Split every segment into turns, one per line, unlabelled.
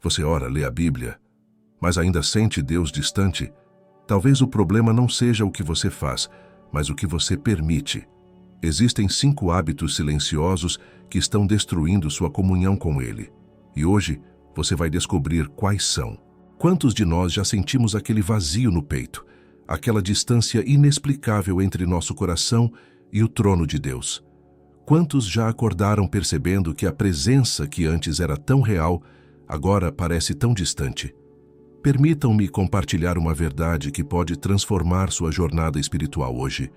Você ora, lê a Bíblia, mas ainda sente Deus distante? Talvez o problema não seja o que você faz, mas o que você permite. Existem 5 hábitos silenciosos que estão destruindo sua comunhão com Ele. E hoje você vai descobrir quais são. Quantos de nós já sentimos aquele vazio no peito, aquela distância inexplicável entre nosso coração e o trono de Deus? Quantos já acordaram percebendo que a presença que antes era tão real, agora parece tão distante? Permitam-me compartilhar uma verdade que pode transformar sua jornada espiritual hoje.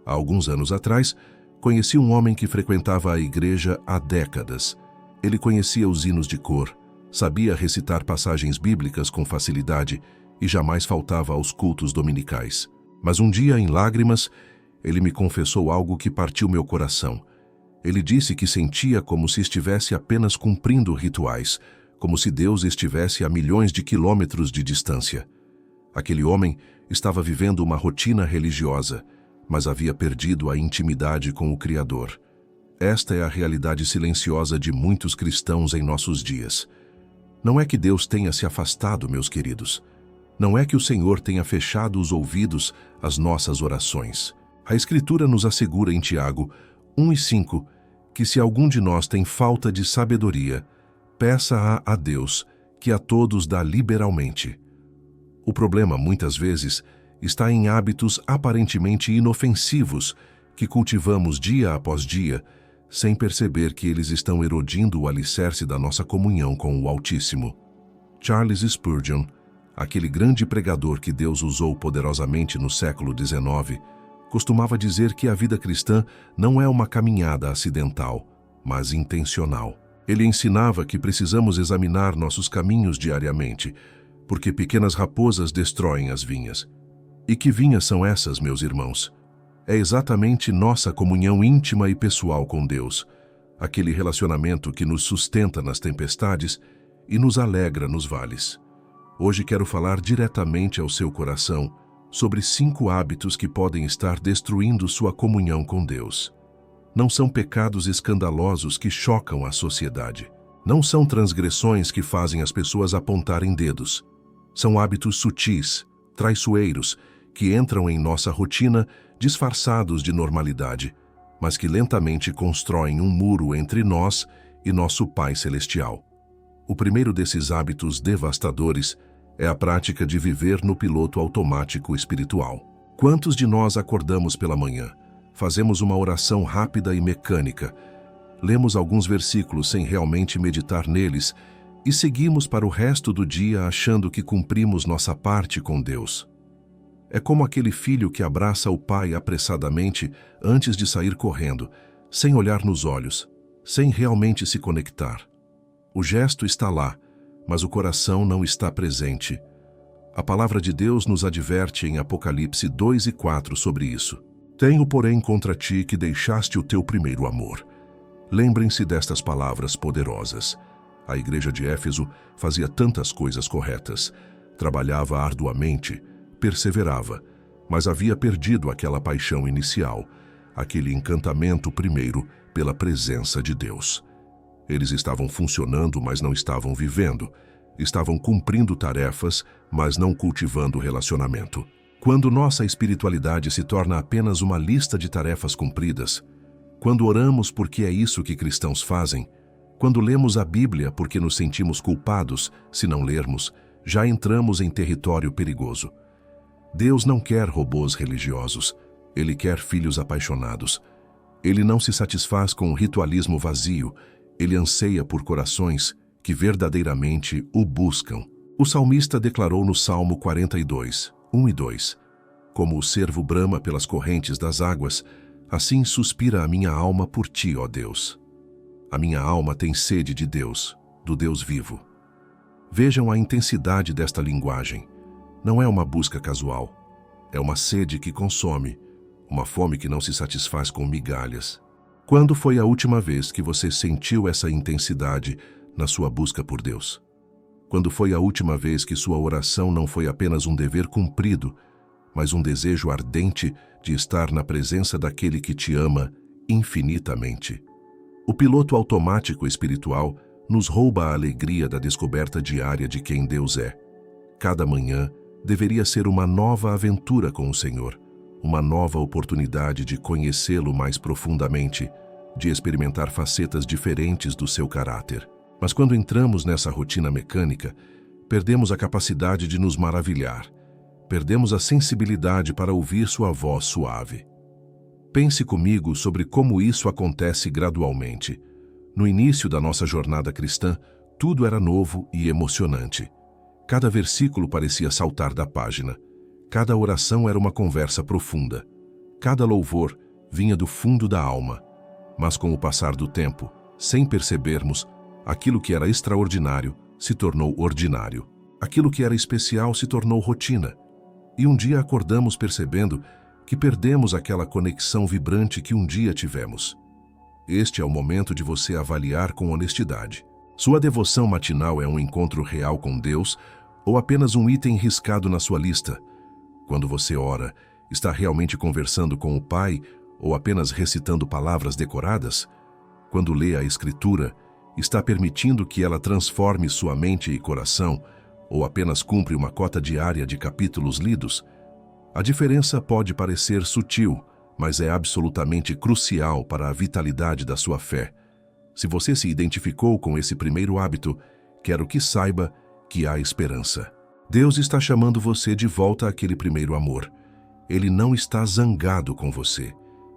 Há alguns anos atrás, conheci um homem que frequentava a igreja há décadas. Ele conhecia os hinos de cor, sabia recitar passagens bíblicas com facilidade e jamais faltava aos cultos dominicais. Mas um dia, em lágrimas, ele me confessou algo que partiu meu coração. Ele disse que sentia como se estivesse apenas cumprindo rituais, como se Deus estivesse a milhões de quilômetros de distância. Aquele homem estava vivendo uma rotina religiosa, mas havia perdido a intimidade com o Criador. Esta é a realidade silenciosa de muitos cristãos em nossos dias. Não é que Deus tenha se afastado, meus queridos. Não é que o Senhor tenha fechado os ouvidos às nossas orações. A Escritura nos assegura em Tiago 1:5 que se algum de nós tem falta de sabedoria, peça-a a Deus, que a todos dá liberalmente. O problema, muitas vezes, está em hábitos aparentemente inofensivos que cultivamos dia após dia, sem perceber que eles estão erodindo o alicerce da nossa comunhão com o Altíssimo. Charles Spurgeon, aquele grande pregador que Deus usou poderosamente no século XIX, costumava dizer que a vida cristã não é uma caminhada acidental, mas intencional. Ele ensinava que precisamos examinar nossos caminhos diariamente, porque pequenas raposas destroem as vinhas. E que vinhas são essas, meus irmãos? É exatamente nossa comunhão íntima e pessoal com Deus, aquele relacionamento que nos sustenta nas tempestades e nos alegra nos vales. Hoje quero falar diretamente ao seu coração sobre 5 hábitos que podem estar destruindo sua comunhão com Deus. Não são pecados escandalosos que chocam a sociedade. Não são transgressões que fazem as pessoas apontarem dedos. São hábitos sutis, traiçoeiros, que entram em nossa rotina disfarçados de normalidade, mas que lentamente constroem um muro entre nós e nosso Pai Celestial. O primeiro desses hábitos devastadores é a prática de viver no piloto automático espiritual. Quantos de nós acordamos pela manhã, fazemos uma oração rápida e mecânica, lemos alguns versículos sem realmente meditar neles e seguimos para o resto do dia achando que cumprimos nossa parte com Deus? É como aquele filho que abraça o pai apressadamente antes de sair correndo, sem olhar nos olhos, sem realmente se conectar. O gesto está lá, mas o coração não está presente. A palavra de Deus nos adverte em Apocalipse 2:4 sobre isso. Tenho, porém, contra ti que deixaste o teu primeiro amor. Lembrem-se destas palavras poderosas. A igreja de Éfeso fazia tantas coisas corretas, trabalhava arduamente, perseverava, mas havia perdido aquela paixão inicial, aquele encantamento primeiro pela presença de Deus. Eles estavam funcionando, mas não estavam vivendo. Estavam cumprindo tarefas, mas não cultivando relacionamento. Quando nossa espiritualidade se torna apenas uma lista de tarefas cumpridas, quando oramos porque é isso que cristãos fazem, quando lemos a Bíblia porque nos sentimos culpados se não lermos, já entramos em território perigoso. Deus não quer robôs religiosos, Ele quer filhos apaixonados. Ele não se satisfaz com um ritualismo vazio, Ele anseia por corações que verdadeiramente o buscam. O salmista declarou no Salmo 42, 1 e 2, como o cervo brama pelas correntes das águas, assim suspira a minha alma por ti, ó Deus. A minha alma tem sede de Deus, do Deus vivo. Vejam a intensidade desta linguagem. Não é uma busca casual. É uma sede que consome, uma fome que não se satisfaz com migalhas. Quando foi a última vez que você sentiu essa intensidade na sua busca por Deus? Quando foi a última vez que sua oração não foi apenas um dever cumprido, mas um desejo ardente de estar na presença daquele que te ama infinitamente? O piloto automático espiritual nos rouba a alegria da descoberta diária de quem Deus é. Cada manhã deveria ser uma nova aventura com o Senhor, uma nova oportunidade de conhecê-lo mais profundamente, de experimentar facetas diferentes do seu caráter. Mas quando entramos nessa rotina mecânica, perdemos a capacidade de nos maravilhar, perdemos a sensibilidade para ouvir sua voz suave. Pense comigo sobre como isso acontece gradualmente. No início da nossa jornada cristã, tudo era novo e emocionante. Cada versículo parecia saltar da página. Cada oração era uma conversa profunda. Cada louvor vinha do fundo da alma. Mas com o passar do tempo, sem percebermos, aquilo que era extraordinário se tornou ordinário. Aquilo que era especial se tornou rotina. E um dia acordamos percebendo que perdemos aquela conexão vibrante que um dia tivemos. Este é o momento de você avaliar com honestidade. Sua devoção matinal é um encontro real com Deus ou apenas um item riscado na sua lista? Quando você ora, está realmente conversando com o Pai ou apenas recitando palavras decoradas? Quando lê a Escritura, está permitindo que ela transforme sua mente e coração ou apenas cumpre uma cota diária de capítulos lidos? A diferença pode parecer sutil, mas é absolutamente crucial para a vitalidade da sua fé. Se você se identificou com esse primeiro hábito, quero que saiba que há esperança. Deus está chamando você de volta àquele primeiro amor. Ele não está zangado com você.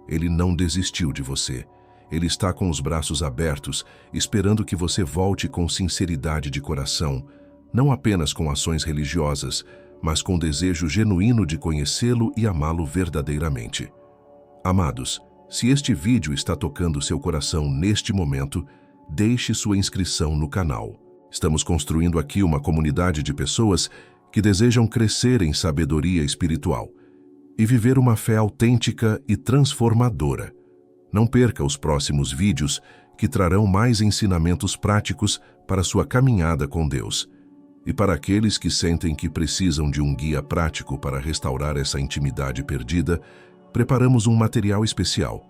Ele não desistiu de você. Ele está com os braços abertos, esperando que você volte com sinceridade de coração, não apenas com ações religiosas, mas com desejo genuíno de conhecê-lo e amá-lo verdadeiramente. Amados, se este vídeo está tocando seu coração neste momento, deixe sua inscrição no canal. Estamos construindo aqui uma comunidade de pessoas que desejam crescer em sabedoria espiritual e viver uma fé autêntica e transformadora. Não perca os próximos vídeos que trarão mais ensinamentos práticos para sua caminhada com Deus. E para aqueles que sentem que precisam de um guia prático para restaurar essa intimidade perdida, preparamos um material especial.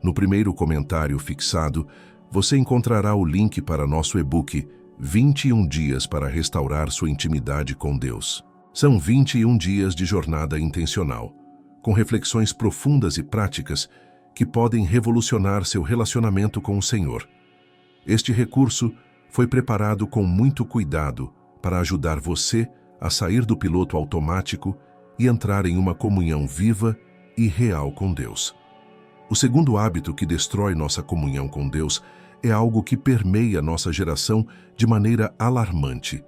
No primeiro comentário fixado, você encontrará o link para nosso e-book 21 dias para restaurar sua intimidade com Deus. São 21 dias de jornada intencional, com reflexões profundas e práticas que podem revolucionar seu relacionamento com o Senhor. Este recurso foi preparado com muito cuidado para ajudar você a sair do piloto automático e entrar em uma comunhão viva e real com Deus. O segundo hábito que destrói nossa comunhão com Deus é algo que permeia nossa geração de maneira alarmante: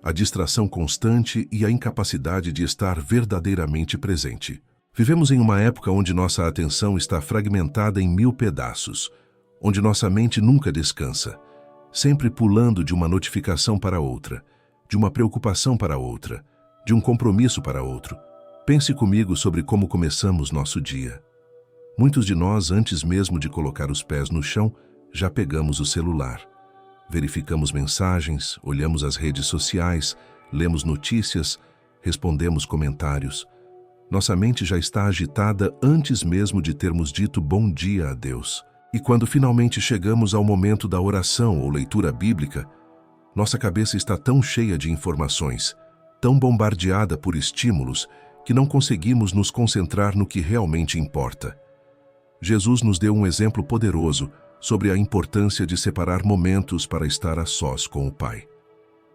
a distração constante e a incapacidade de estar verdadeiramente presente. Vivemos em uma época onde nossa atenção está fragmentada em 1000 pedaços, onde nossa mente nunca descansa, sempre pulando de uma notificação para outra, de uma preocupação para outra, de um compromisso para outro. Pense comigo sobre como começamos nosso dia. Muitos de nós, antes mesmo de colocar os pés no chão, já pegamos o celular. Verificamos mensagens, olhamos as redes sociais, lemos notícias, respondemos comentários. Nossa mente já está agitada antes mesmo de termos dito bom dia a Deus. E quando finalmente chegamos ao momento da oração ou leitura bíblica, nossa cabeça está tão cheia de informações, tão bombardeada por estímulos, que não conseguimos nos concentrar no que realmente importa. Jesus nos deu um exemplo poderoso sobre a importância de separar momentos para estar a sós com o Pai.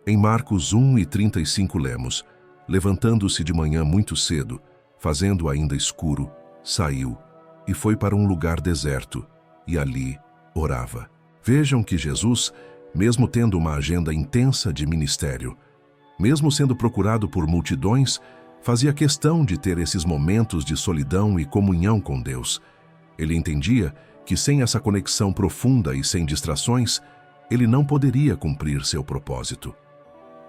Em Marcos 1:35 lemos: levantando-se de manhã muito cedo, fazendo ainda escuro, saiu e foi para um lugar deserto, e ali orava. Vejam que Jesus, mesmo tendo uma agenda intensa de ministério, mesmo sendo procurado por multidões, fazia questão de ter esses momentos de solidão e comunhão com Deus. Ele entendia que sem essa conexão profunda e sem distrações, ele não poderia cumprir seu propósito.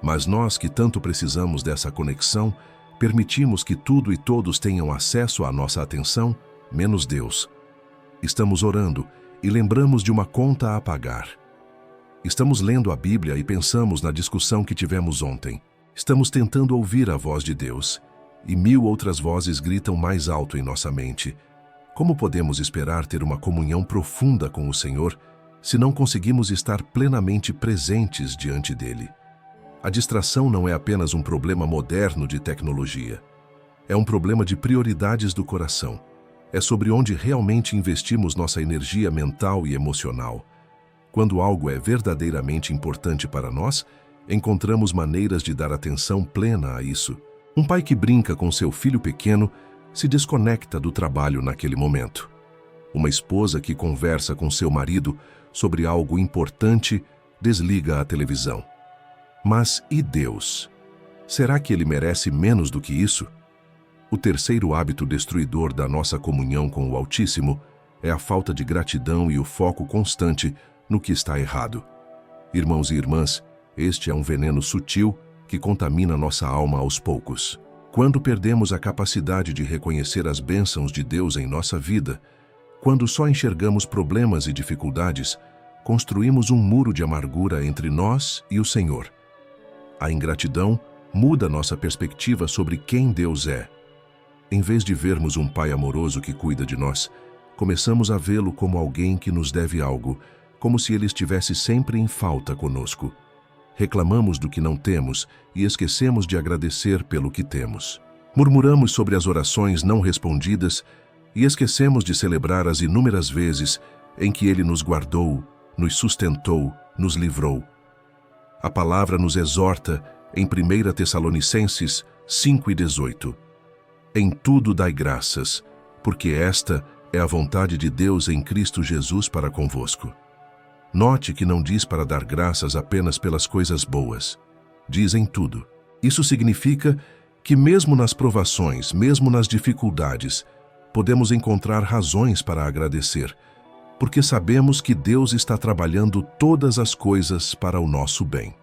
Mas nós que tanto precisamos dessa conexão, permitimos que tudo e todos tenham acesso à nossa atenção, menos Deus. Estamos orando e lembramos de uma conta a pagar. Estamos lendo a Bíblia e pensamos na discussão que tivemos ontem. Estamos tentando ouvir a voz de Deus, e 1000 outras vozes gritam mais alto em nossa mente. Como podemos esperar ter uma comunhão profunda com o Senhor se não conseguimos estar plenamente presentes diante dele. A distração não é apenas um problema moderno de tecnologia. É um problema de prioridades do coração. É sobre onde realmente investimos nossa energia mental e emocional. Quando algo é verdadeiramente importante para nós, encontramos maneiras de dar atenção plena a isso. Um pai que brinca com seu filho pequeno se desconecta do trabalho naquele momento. Uma esposa que conversa com seu marido sobre algo importante desliga a televisão. Mas e Deus? Será que ele merece menos do que isso? O terceiro hábito destruidor da nossa comunhão com o Altíssimo é a falta de gratidão e o foco constante no que está errado. Irmãos e irmãs, este é um veneno sutil que contamina nossa alma aos poucos. Quando perdemos a capacidade de reconhecer as bênçãos de Deus em nossa vida, quando só enxergamos problemas e dificuldades, construímos um muro de amargura entre nós e o Senhor. A ingratidão muda nossa perspectiva sobre quem Deus é. Em vez de vermos um Pai amoroso que cuida de nós, começamos a vê-lo como alguém que nos deve algo, como se ele estivesse sempre em falta conosco. Reclamamos do que não temos e esquecemos de agradecer pelo que temos. Murmuramos sobre as orações não respondidas e esquecemos de celebrar as inúmeras vezes em que ele nos guardou, nos sustentou, nos livrou. A palavra nos exorta em 1 Tessalonicenses 5:18. Em tudo dai graças, porque esta é a vontade de Deus em Cristo Jesus para convosco. Note que não diz para dar graças apenas pelas coisas boas. Diz em tudo. Isso significa que mesmo nas provações, mesmo nas dificuldades, podemos encontrar razões para agradecer, porque sabemos que Deus está trabalhando todas as coisas para o nosso bem.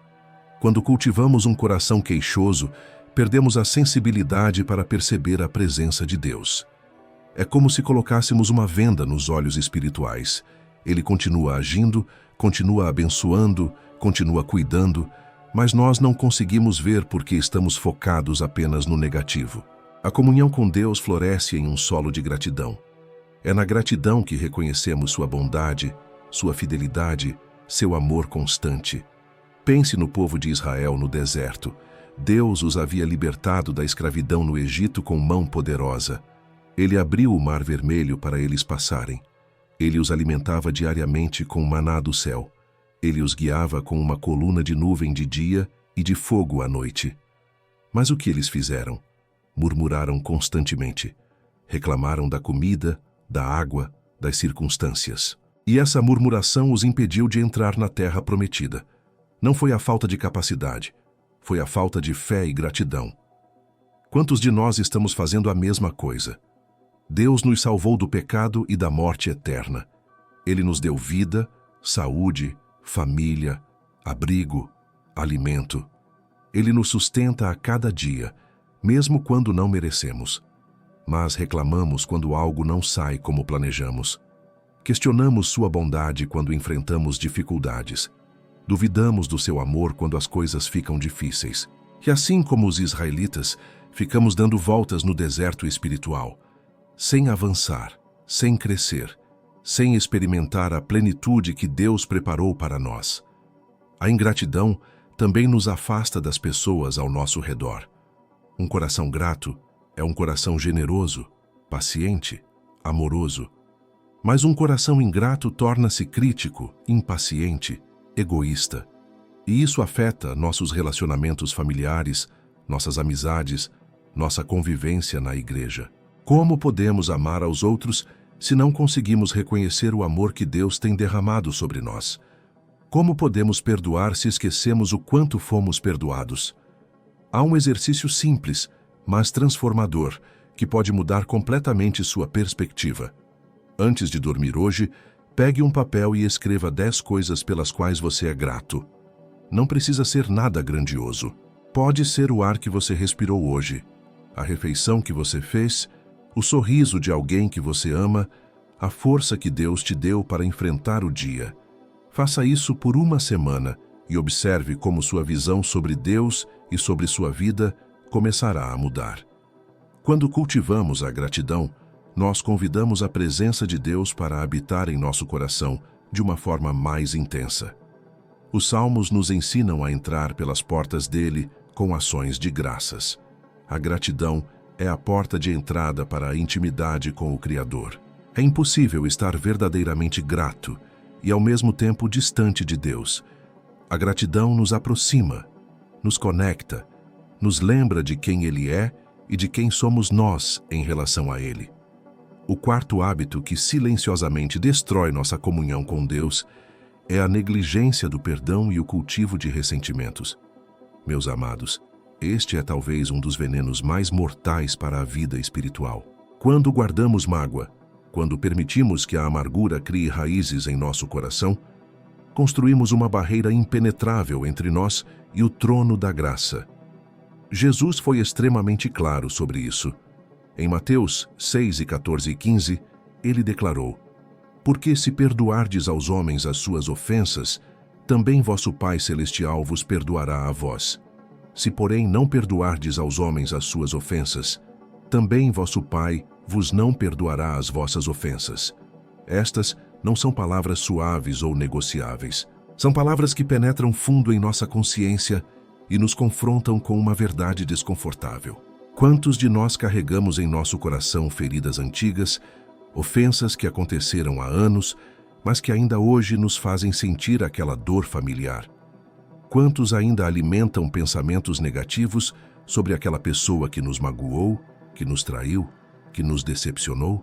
Quando cultivamos um coração queixoso, perdemos a sensibilidade para perceber a presença de Deus. É como se colocássemos uma venda nos olhos espirituais. Ele continua agindo, continua abençoando, continua cuidando, mas nós não conseguimos ver porque estamos focados apenas no negativo. A comunhão com Deus floresce em um solo de gratidão. É na gratidão que reconhecemos sua bondade, sua fidelidade, seu amor constante. Pense no povo de Israel no deserto. Deus os havia libertado da escravidão no Egito com mão poderosa. Ele abriu o Mar Vermelho para eles passarem. Ele os alimentava diariamente com maná do céu. Ele os guiava com uma coluna de nuvem de dia e de fogo à noite. Mas o que eles fizeram? Murmuraram constantemente. Reclamaram da comida, da água, das circunstâncias. E essa murmuração os impediu de entrar na terra prometida. Não foi a falta de capacidade, foi a falta de fé e gratidão. Quantos de nós estamos fazendo a mesma coisa? Deus nos salvou do pecado e da morte eterna. Ele nos deu vida, saúde, família, abrigo, alimento. Ele nos sustenta a cada dia, mesmo quando não merecemos. Mas reclamamos quando algo não sai como planejamos. Questionamos sua bondade quando enfrentamos dificuldades. Duvidamos do seu amor quando as coisas ficam difíceis. E assim como os israelitas, ficamos dando voltas no deserto espiritual, sem avançar, sem crescer, sem experimentar a plenitude que Deus preparou para nós. A ingratidão também nos afasta das pessoas ao nosso redor. Um coração grato é um coração generoso, paciente, amoroso. Mas um coração ingrato torna-se crítico, impaciente, egoísta. E isso afeta nossos relacionamentos familiares, nossas amizades, nossa convivência na igreja. Como podemos amar aos outros se não conseguimos reconhecer o amor que Deus tem derramado sobre nós? Como podemos perdoar se esquecemos o quanto fomos perdoados? Há um exercício simples, mas transformador, que pode mudar completamente sua perspectiva. Antes de dormir hoje, pegue um papel e escreva 10 coisas pelas quais você é grato. Não precisa ser nada grandioso. Pode ser o ar que você respirou hoje, a refeição que você fez, o sorriso de alguém que você ama, a força que Deus te deu para enfrentar o dia. Faça isso por uma semana e observe como sua visão sobre Deus e sobre sua vida começará a mudar. Quando cultivamos a gratidão, nós convidamos a presença de Deus para habitar em nosso coração, de uma forma mais intensa. Os Salmos nos ensinam a entrar pelas portas dele com ações de graças. A gratidão é a porta de entrada para a intimidade com o Criador. É impossível estar verdadeiramente grato e ao mesmo tempo distante de Deus. A gratidão nos aproxima, nos conecta, nos lembra de quem Ele é e de quem somos nós em relação a Ele. O quarto hábito que silenciosamente destrói nossa comunhão com Deus é a negligência do perdão e o cultivo de ressentimentos. Meus amados, este é talvez um dos venenos mais mortais para a vida espiritual. Quando guardamos mágoa, quando permitimos que a amargura crie raízes em nosso coração, construímos uma barreira impenetrável entre nós e o trono da graça. Jesus foi extremamente claro sobre isso. Em Mateus 6, 14 e 15, ele declarou: Porque se perdoardes aos homens as suas ofensas, também vosso Pai Celestial vos perdoará a vós. Se, porém, não perdoardes aos homens as suas ofensas, também vosso Pai vos não perdoará as vossas ofensas. Estas não são palavras suaves ou negociáveis. São palavras que penetram fundo em nossa consciência e nos confrontam com uma verdade desconfortável. Quantos de nós carregamos em nosso coração feridas antigas, ofensas que aconteceram há anos, mas que ainda hoje nos fazem sentir aquela dor familiar? Quantos ainda alimentam pensamentos negativos sobre aquela pessoa que nos magoou, que nos traiu, que nos decepcionou?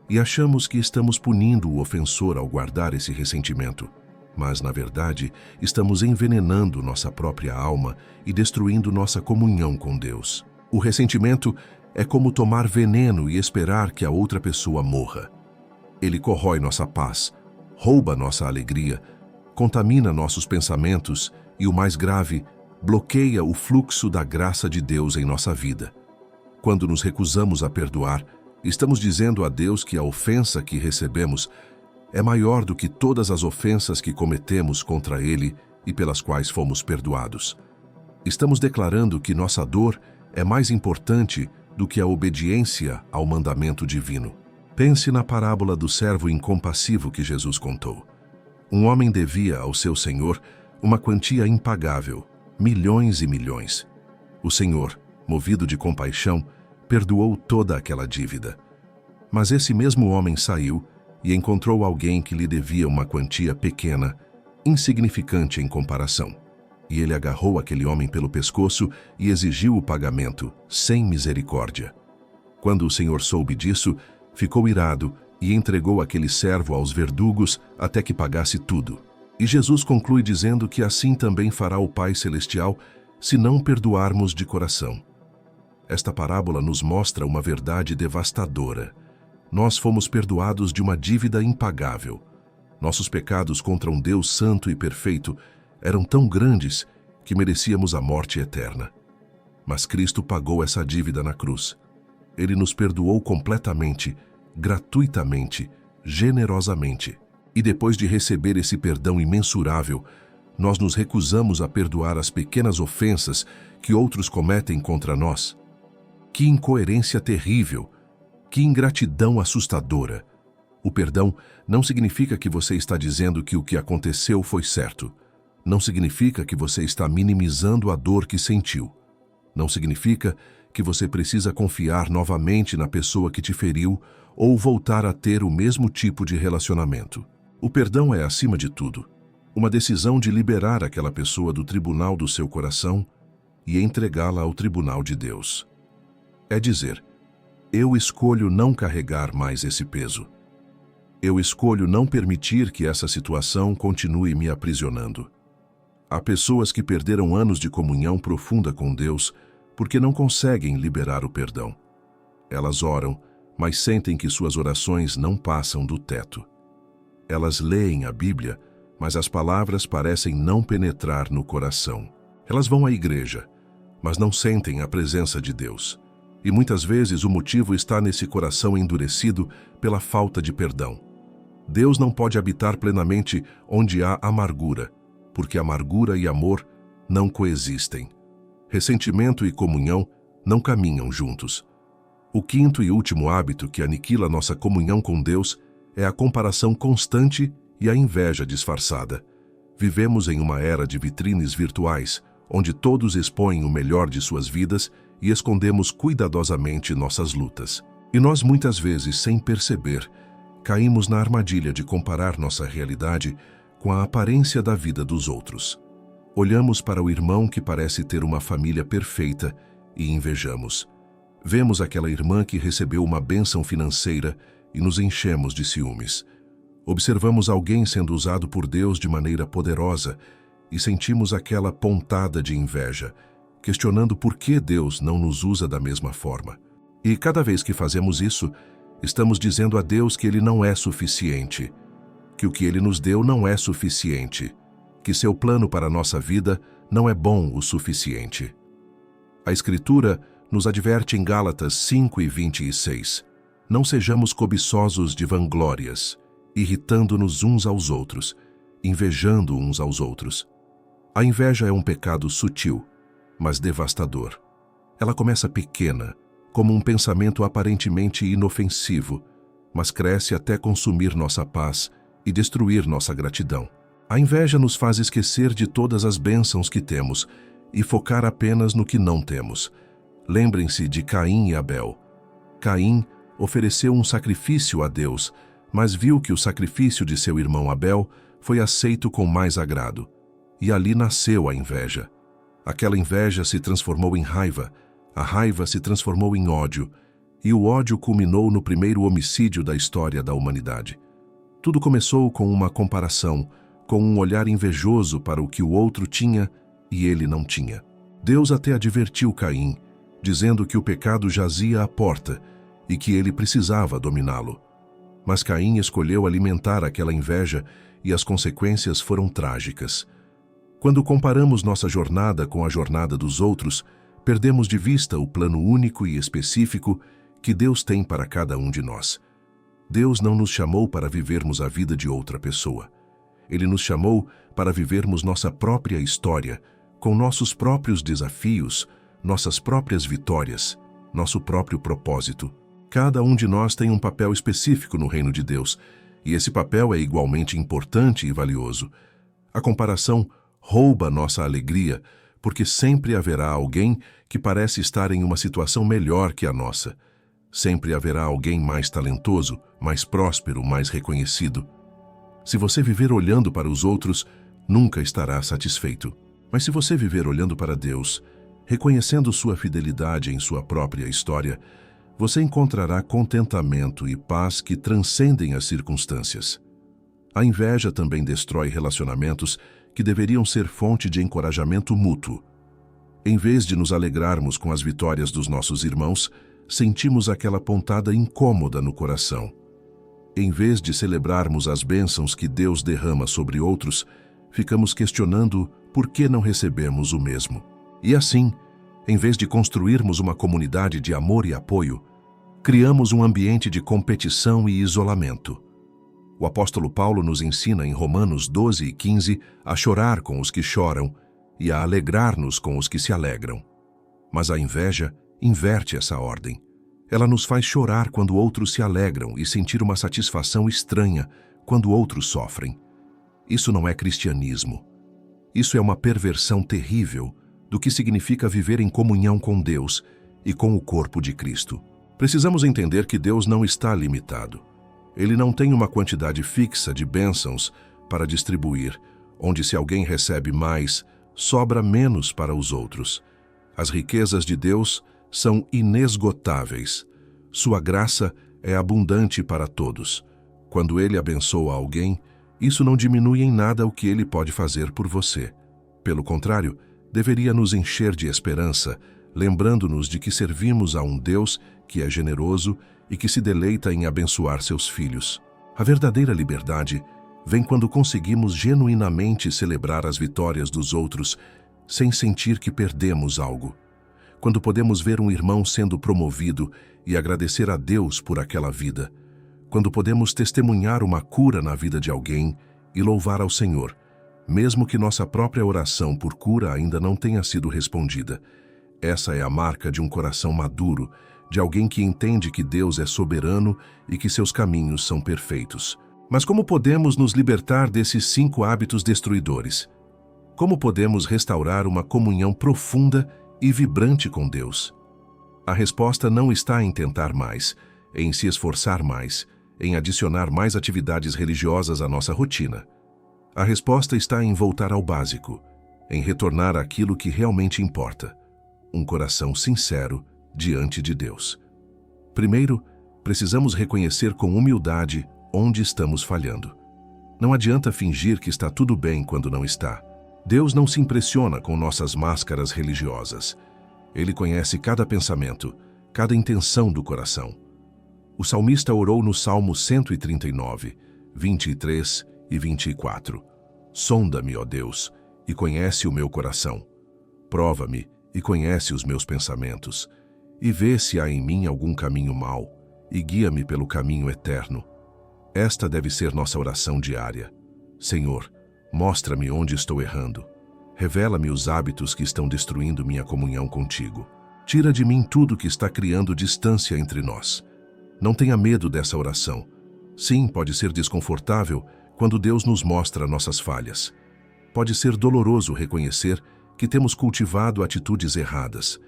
E achamos que estamos punindo o ofensor ao guardar esse ressentimento. Mas, na verdade, estamos envenenando nossa própria alma e destruindo nossa comunhão com Deus. O ressentimento é como tomar veneno e esperar que a outra pessoa morra. Ele corrói nossa paz, rouba nossa alegria, contamina nossos pensamentos e, o mais grave, bloqueia o fluxo da graça de Deus em nossa vida. Quando nos recusamos a perdoar, estamos dizendo a Deus que a ofensa que recebemos é maior do que todas as ofensas que cometemos contra Ele e pelas quais fomos perdoados. Estamos declarando que nossa dor é mais importante do que a obediência ao mandamento divino. Pense na parábola do servo incompassivo que Jesus contou. Um homem devia ao seu senhor uma quantia impagável, milhões e milhões. O senhor, movido de compaixão, perdoou toda aquela dívida. Mas esse mesmo homem saiu e encontrou alguém que lhe devia uma quantia pequena, insignificante em comparação. E ele agarrou aquele homem pelo pescoço e exigiu o pagamento, sem misericórdia. Quando o Senhor soube disso, ficou irado e entregou aquele servo aos verdugos até que pagasse tudo. E Jesus conclui dizendo que assim também fará o Pai Celestial se não perdoarmos de coração. Esta parábola nos mostra uma verdade devastadora. Nós fomos perdoados de uma dívida impagável. Nossos pecados contra um Deus santo e perfeito eram tão grandes que merecíamos a morte eterna. Mas Cristo pagou essa dívida na cruz. Ele nos perdoou completamente, gratuitamente, generosamente. E depois de receber esse perdão imensurável, nós nos recusamos a perdoar as pequenas ofensas que outros cometem contra nós. Que incoerência terrível! Que ingratidão assustadora! O perdão não significa que você está dizendo que o que aconteceu foi certo. Não significa que você está minimizando a dor que sentiu. Não significa que você precisa confiar novamente na pessoa que te feriu ou voltar a ter o mesmo tipo de relacionamento. O perdão é, acima de tudo, uma decisão de liberar aquela pessoa do tribunal do seu coração e entregá-la ao tribunal de Deus. É dizer, eu escolho não carregar mais esse peso. Eu escolho não permitir que essa situação continue me aprisionando. Há pessoas que perderam anos de comunhão profunda com Deus porque não conseguem liberar o perdão. Elas oram, mas sentem que suas orações não passam do teto. Elas leem a Bíblia, mas as palavras parecem não penetrar no coração. Elas vão à igreja, mas não sentem a presença de Deus. E muitas vezes o motivo está nesse coração endurecido pela falta de perdão. Deus não pode habitar plenamente onde há amargura, porque amargura e amor não coexistem. Ressentimento e comunhão não caminham juntos. O quinto e último hábito que aniquila nossa comunhão com Deus é a comparação constante e a inveja disfarçada. Vivemos em uma era de vitrines virtuais, onde todos expõem o melhor de suas vidas e escondemos cuidadosamente nossas lutas. E nós muitas vezes, sem perceber, caímos na armadilha de comparar nossa realidade com a aparência da vida dos outros. Olhamos para o irmão que parece ter uma família perfeita e invejamos. Vemos aquela irmã que recebeu uma bênção financeira e nos enchemos de ciúmes. Observamos alguém sendo usado por Deus de maneira poderosa e sentimos aquela pontada de inveja, questionando por que Deus não nos usa da mesma forma. E cada vez que fazemos isso, estamos dizendo a Deus que Ele não é suficiente, que o que Ele nos deu não é suficiente, que seu plano para a nossa vida não é bom o suficiente. A Escritura nos adverte em Gálatas 5:26. Não sejamos cobiçosos de vanglórias, irritando-nos uns aos outros, invejando uns aos outros. A inveja é um pecado sutil, mas devastador. Ela começa pequena, como um pensamento aparentemente inofensivo, mas cresce até consumir nossa paz e destruir nossa gratidão. A inveja nos faz esquecer de todas as bênçãos que temos e focar apenas no que não temos. Lembrem-se de Caim e Abel. Caim ofereceu um sacrifício a Deus, mas viu que o sacrifício de seu irmão Abel foi aceito com mais agrado. E ali nasceu a inveja. Aquela inveja se transformou em raiva, a raiva se transformou em ódio, e o ódio culminou no primeiro homicídio da história da humanidade. Tudo começou com uma comparação, com um olhar invejoso para o que o outro tinha e ele não tinha. Deus até advertiu Caim, dizendo que o pecado jazia à porta e que ele precisava dominá-lo. Mas Caim escolheu alimentar aquela inveja e as consequências foram trágicas. Quando comparamos nossa jornada com a jornada dos outros, perdemos de vista o plano único e específico que Deus tem para cada um de nós. Deus não nos chamou para vivermos a vida de outra pessoa. Ele nos chamou para vivermos nossa própria história, com nossos próprios desafios, nossas próprias vitórias, nosso próprio propósito. Cada um de nós tem um papel específico no reino de Deus, e esse papel é igualmente importante e valioso. A comparação rouba nossa alegria, porque sempre haverá alguém que parece estar em uma situação melhor que a nossa. Sempre haverá alguém mais talentoso, mais próspero, mais reconhecido. Se você viver olhando para os outros, nunca estará satisfeito. Mas se você viver olhando para Deus, reconhecendo sua fidelidade em sua própria história, você encontrará contentamento e paz que transcendem as circunstâncias. A inveja também destrói relacionamentos que deveriam ser fonte de encorajamento mútuo. Em vez de nos alegrarmos com as vitórias dos nossos irmãos, sentimos aquela pontada incômoda no coração. Em vez de celebrarmos as bênçãos que Deus derrama sobre outros, ficamos questionando por que não recebemos o mesmo. E assim, em vez de construirmos uma comunidade de amor e apoio, criamos um ambiente de competição e isolamento. O apóstolo Paulo nos ensina em Romanos 12:15 a chorar com os que choram e a alegrar-nos com os que se alegram. Mas a inveja inverte essa ordem. Ela nos faz chorar quando outros se alegram e sentir uma satisfação estranha quando outros sofrem. Isso não é cristianismo. Isso é uma perversão terrível do que significa viver em comunhão com Deus e com o corpo de Cristo. Precisamos entender que Deus não está limitado. Ele não tem uma quantidade fixa de bênçãos para distribuir, onde se alguém recebe mais, sobra menos para os outros. As riquezas de Deus são inesgotáveis. Sua graça é abundante para todos. Quando Ele abençoa alguém, isso não diminui em nada o que Ele pode fazer por você. Pelo contrário, deveria nos encher de esperança, lembrando-nos de que servimos a um Deus que é generoso e que se deleita em abençoar seus filhos. A verdadeira liberdade vem quando conseguimos genuinamente celebrar as vitórias dos outros sem sentir que perdemos algo. Quando podemos ver um irmão sendo promovido e agradecer a Deus por aquela vida. Quando podemos testemunhar uma cura na vida de alguém e louvar ao Senhor, mesmo que nossa própria oração por cura ainda não tenha sido respondida. Essa é a marca de um coração maduro, de alguém que entende que Deus é soberano e que seus caminhos são perfeitos. Mas como podemos nos libertar desses 5 hábitos destruidores? Como podemos restaurar uma comunhão profunda e vibrante com Deus? A resposta não está em tentar mais, em se esforçar mais, em adicionar mais atividades religiosas à nossa rotina. A resposta está em voltar ao básico, em retornar àquilo que realmente importa: um coração sincero diante de Deus. Primeiro, precisamos reconhecer com humildade onde estamos falhando. Não adianta fingir que está tudo bem quando não está. Deus não se impressiona com nossas máscaras religiosas. Ele conhece cada pensamento, cada intenção do coração. O salmista orou no Salmo 139, 23 e 24. Sonda-me, ó Deus, e conhece o meu coração. Prova-me e conhece os meus pensamentos, e vê se há em mim algum caminho mau, e guia-me pelo caminho eterno. Esta deve ser nossa oração diária. Senhor, mostra-me onde estou errando. Revela-me os hábitos que estão destruindo minha comunhão contigo. Tira de mim tudo que está criando distância entre nós. Não tenha medo dessa oração. Sim, pode ser desconfortável quando Deus nos mostra nossas falhas. Pode ser doloroso reconhecer que temos cultivado atitudes erradas.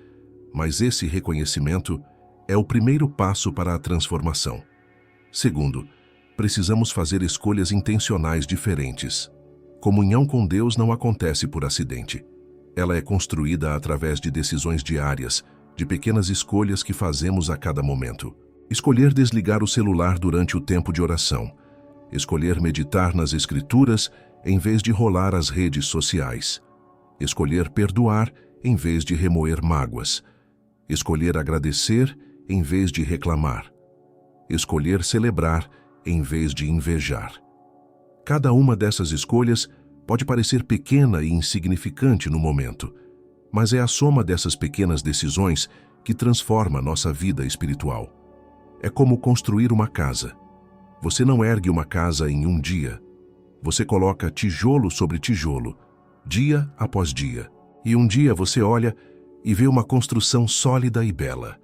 Mas esse reconhecimento é o primeiro passo para a transformação. Segundo, precisamos fazer escolhas intencionais diferentes. Comunhão com Deus não acontece por acidente. Ela é construída através de decisões diárias, de pequenas escolhas que fazemos a cada momento. Escolher desligar o celular durante o tempo de oração. Escolher meditar nas Escrituras em vez de rolar as redes sociais. Escolher perdoar em vez de remoer mágoas. Escolher agradecer em vez de reclamar. Escolher celebrar em vez de invejar. Cada uma dessas escolhas pode parecer pequena e insignificante no momento, mas é a soma dessas pequenas decisões que transforma nossa vida espiritual. É como construir uma casa. Você não ergue uma casa em um dia. Você coloca tijolo sobre tijolo, dia após dia. E um dia você olha e vê uma construção sólida e bela.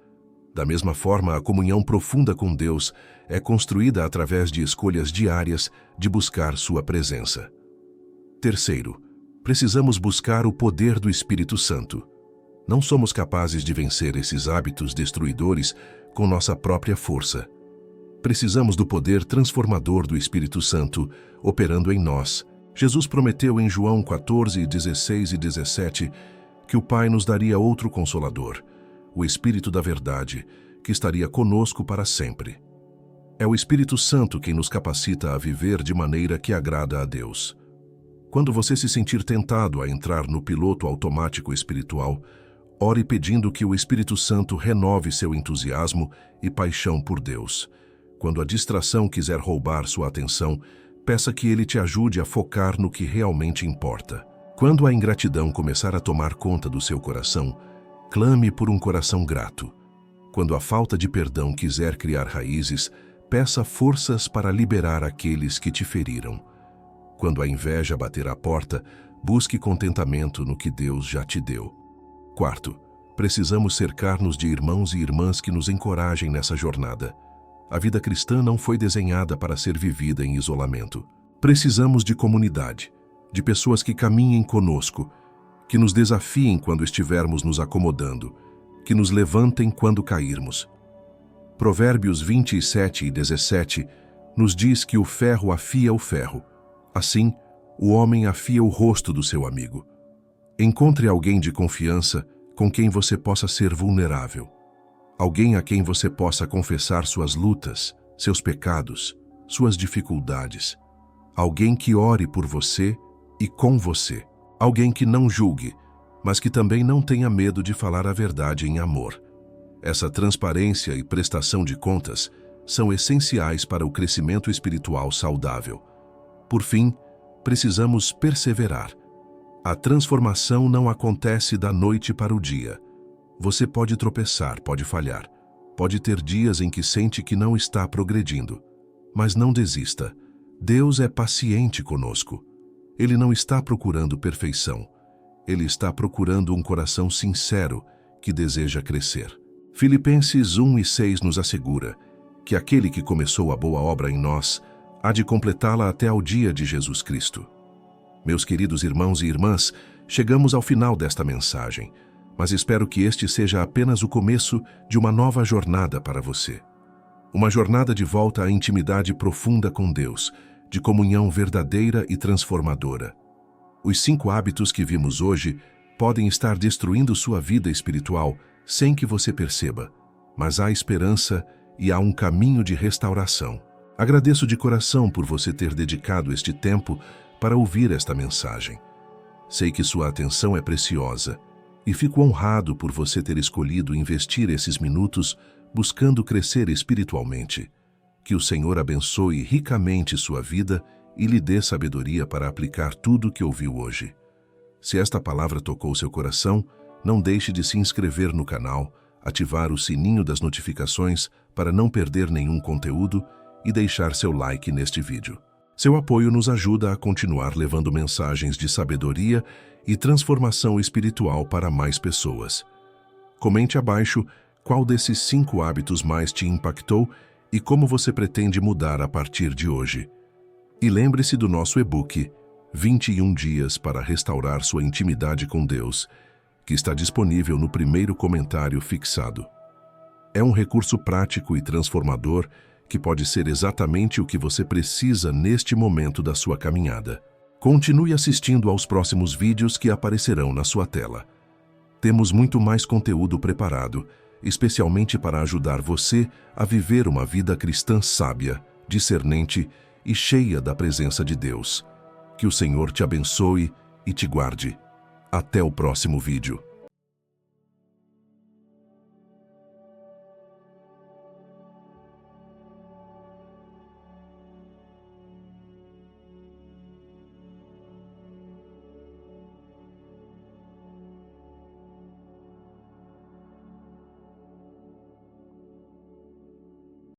Da mesma forma, a comunhão profunda com Deus é construída através de escolhas diárias de buscar sua presença. Terceiro, precisamos buscar o poder do Espírito Santo. Não somos capazes de vencer esses hábitos destruidores com nossa própria força. Precisamos do poder transformador do Espírito Santo operando em nós. Jesus prometeu em João 14, 16 e 17 que o Pai nos daria outro Consolador, o Espírito da Verdade, que estaria conosco para sempre. É o Espírito Santo quem nos capacita a viver de maneira que agrada a Deus. Quando você se sentir tentado a entrar no piloto automático espiritual, ore pedindo que o Espírito Santo renove seu entusiasmo e paixão por Deus. Quando a distração quiser roubar sua atenção, peça que Ele te ajude a focar no que realmente importa. Quando a ingratidão começar a tomar conta do seu coração, clame por um coração grato. Quando a falta de perdão quiser criar raízes, peça forças para liberar aqueles que te feriram. Quando a inveja bater à porta, busque contentamento no que Deus já te deu. Quarto, precisamos cercar-nos de irmãos e irmãs que nos encorajem nessa jornada. A vida cristã não foi desenhada para ser vivida em isolamento. Precisamos de comunidade, de pessoas que caminhem conosco, que nos desafiem quando estivermos nos acomodando, que nos levantem quando cairmos. Provérbios 27 e 17 nos diz que o ferro afia o ferro. Assim, o homem afia o rosto do seu amigo. Encontre alguém de confiança com quem você possa ser vulnerável. Alguém a quem você possa confessar suas lutas, seus pecados, suas dificuldades. Alguém que ore por você e com você. Alguém que não julgue, mas que também não tenha medo de falar a verdade em amor. Essa transparência e prestação de contas são essenciais para o crescimento espiritual saudável. Por fim, precisamos perseverar. A transformação não acontece da noite para o dia. Você pode tropeçar, pode falhar, pode ter dias em que sente que não está progredindo. Mas não desista. Deus é paciente conosco. Ele não está procurando perfeição. Ele está procurando um coração sincero que deseja crescer. Filipenses 1 e 6 nos assegura que aquele que começou a boa obra em nós há de completá-la até ao dia de Jesus Cristo. Meus queridos irmãos e irmãs, chegamos ao final desta mensagem, mas espero que este seja apenas o começo de uma nova jornada para você. Uma jornada de volta à intimidade profunda com Deus, de comunhão verdadeira e transformadora. Os 5 hábitos que vimos hoje podem estar destruindo sua vida espiritual sem que você perceba, mas há esperança e há um caminho de restauração. Agradeço de coração por você ter dedicado este tempo para ouvir esta mensagem. Sei que sua atenção é preciosa e fico honrado por você ter escolhido investir esses minutos buscando crescer espiritualmente. Que o Senhor abençoe ricamente sua vida e lhe dê sabedoria para aplicar tudo o que ouviu hoje. Se esta palavra tocou seu coração, não deixe de se inscrever no canal, ativar o sininho das notificações para não perder nenhum conteúdo e deixar seu like neste vídeo. Seu apoio nos ajuda a continuar levando mensagens de sabedoria e transformação espiritual para mais pessoas. Comente abaixo qual desses 5 hábitos mais te impactou e como você pretende mudar a partir de hoje. E lembre-se do nosso e-book 21 dias para restaurar sua intimidade com Deus, que está disponível no primeiro comentário fixado. É um recurso prático e transformador que pode ser exatamente o que você precisa neste momento da sua caminhada. Continue assistindo aos próximos vídeos que aparecerão na sua tela. Temos muito mais conteúdo preparado, especialmente para ajudar você a viver uma vida cristã sábia, discernente e cheia da presença de Deus. Que o Senhor te abençoe e te guarde. Até o próximo vídeo.